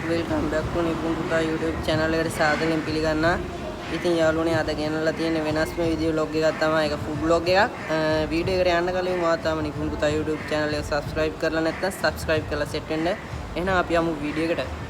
Welcome back ටු නිපුන් පුතා YouTube channel එකට සාදරයෙන් පිළිගන්නවා. ඉතින් යාළුවනේ අද ගෙනල්ලා තියෙන වෙනස්ම විදිය vlog එකක් තමයි ඒක food vlog එකක්. වීඩියෝ එකට යන්න කලින් මාත් තාම නිපුන් පුතා YouTube channel එක subscribe කරලා නැත්නම් subscribe කරලා set වෙන්න. එහෙනම් අපි යමු වීඩියෝ එකට.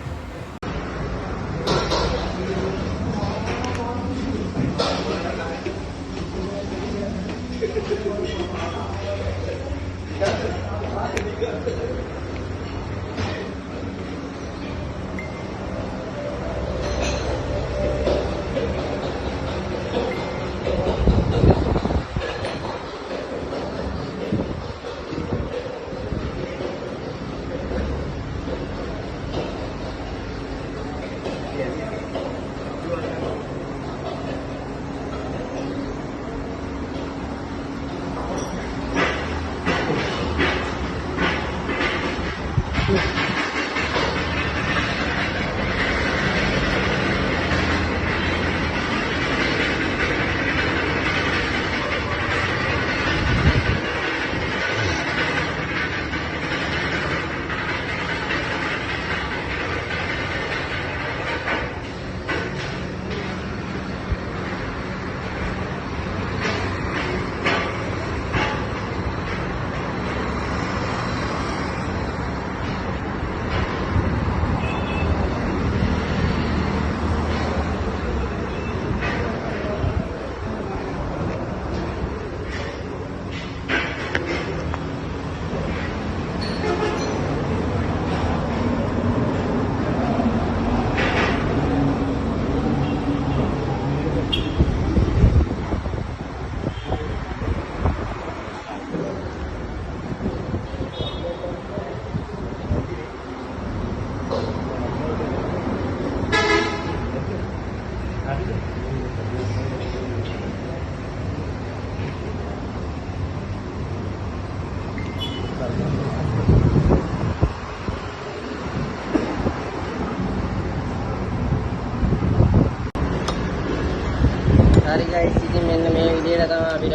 Hari guys, ඉතින් මෙන්න මේ විදිහට තමයි අපිට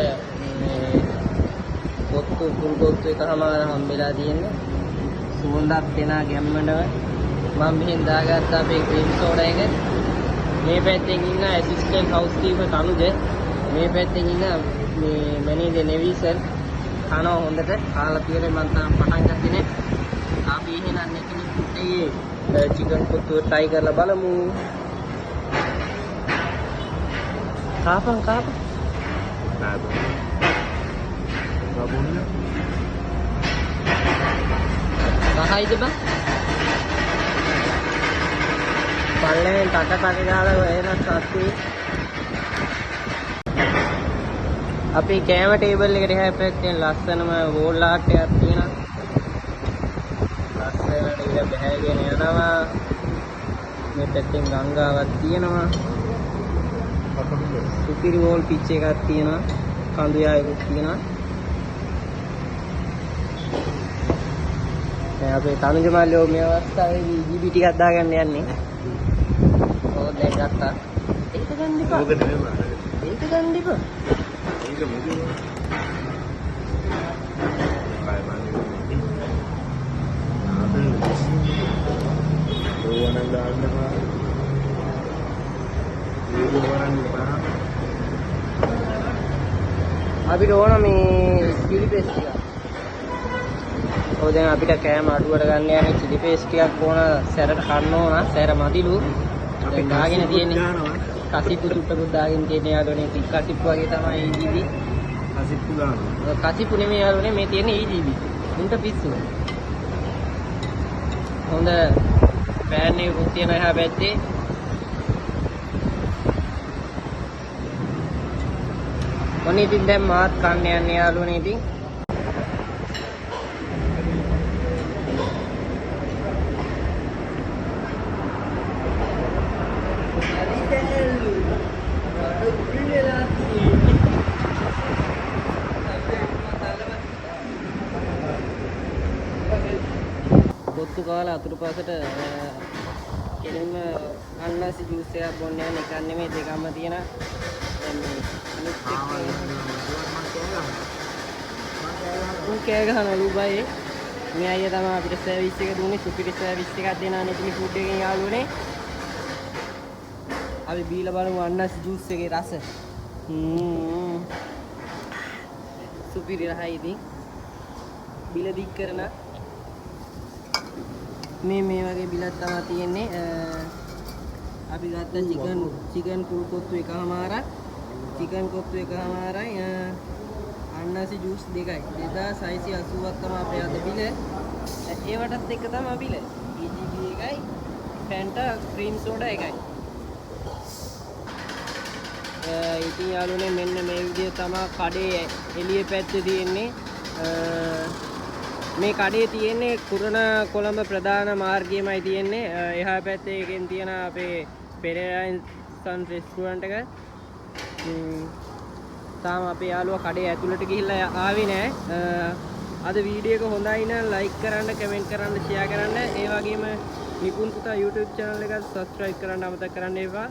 මේ පොත්තු කුල් පොත්තු එකමාර හම්බෙලා තියෙන්නේ. සුවඳක් දෙන ගැම්මඩව මම මෙහෙන් දාගත්ත අපේ ක්‍රීම් සෝඩා එක. මේ පැත්තෙන් ඉන්න ඇසිස්ටන්ට් හවුස් කීපර් තනුජ. මේ පැත්තෙන් ඉන්න මේ මැනේජර් නෙවිසර් කනවා හොඳට. කාලා තියෙන්නේ මම තාම පටන් ගත්තේ නෑ. අපි එහෙනම් එකිනෙක පුටේ චිකන් පොත්තු try කරලා බලමු. Kapan? Nada. Babonnya. Kahayද බං? පල්ලෙන් ටක ගාලා වෙනස් සත්ති. අපි කෑම ටේබල් එකට එහා පැත්තෙන් ලස්සනම වෝල් ආර්ට් එකක් තියෙනවා. ලස්සනට ඉර බහැගෙන යනවා. මේ පැත්තෙන් ගංගාවක් තියෙනවා. සුපිරි වෝල් පිච් එකක් තියෙනවා. කඳු යායකුත් තියෙනවා. දැන් අපේ තනුජ මල්ලියෝ මේ අවස්ථාවේදී EGB ටිකක් දාගන්න යන්නේ. ඕක දැන් ගත්තා. ඒක ගන්න එපා. ඕක නෙමෙයි මානේ. ඒක ගන්න එපා. ඒක මොකද? බයි මානේ. ඕවනම් දාන්නවා. අපිට ඕන මේ චිලි පේස්ට් ටික. ඔය දැන් අපිට කෑම අඩුවට ගන්න යන්නේ චිලි පේස්ට් ටිකක් ඕන සැරට කන්න ඕන. සැර මදිලු. අපි දාගෙන තියෙන්නේ. කසිප්පු චුට්ටකුත් දාගෙන තියෙන්නේ යාළුවනේ. කසිප්පු වගේ තමයි EGB. කසිප්පු දානවා. කසිප්පු නෙමෙයි යාළුවනේ මේ තියෙන්නේ EGB. උන්ට පිස්සු. හොඳ පෑන් එකකුත් තියෙනවා එහා පැත්තේ. ඔන්න ඉතින් දැන් මාත් කන්න යන්නේ යාළුවනේ ඉතින්. පොත්තු කාලා අතුරුපසට කෙලින්ම අන්නාසි ජූස් එකක් බොන්න යන එකක් නෙමෙයි දෙකම තියෙන. දැන් මේ අනිත් එක උන් කෑ ගහනලු බයි. මේ අයියා තමයි අපිට සර්විස් එක දුන්නේ. සුපිරි සර්විස් එකක් දෙනා නෙතිලි ෆුඩ් එකෙන් යාළුවනේ. අපි බීලා බලමු අන්නස් ජූස් එකේ රස. සුපිරි රහයි ඉතින්. බිල දික් කරන මේ වගේ බිලක් තමයි තියෙන්නේ. අපි ගත්ත චිකන් ෆුල් කොත්තු එකමාරක්, චිකන් කොත්තු එකමාරයි, අන්නසි ජූස් දෙකයි. 2680ක් තමයි අපේ අද බිල. ඒවටත් එක තමයි බිල. BGB එකයි, Fanta ක්‍රීම් සෝඩා එකයි. ඉතින් යාළුවනේ මෙන්න මේ විදිහ තමයි කඩේ එළිය පැත්තේ තියෙන්නේ. මේ කඩේ තියෙන්නේ කුරණ කොළඹ ප්‍රධාන මාර්ගයමයි තියෙන්නේ. එහා පැත්තේ එකෙන් තියෙන අපේ පෙරේරායින්සන් රෙස්ටුරන්ට් එක. තාම අපේ යාළුවා කඩේ ඇතුළට ගිහිල්ලා ආවේ නෑ. අද වීඩියෝ එක හොඳයි නම් ලයික් කරන්න, කමෙන්ට් කරන්න, ෂෙයා කරන්න. ඒ වගේම නිකුන් පුතා YouTube channel එක subscribe කරන්න අමතක කරන්න එපා.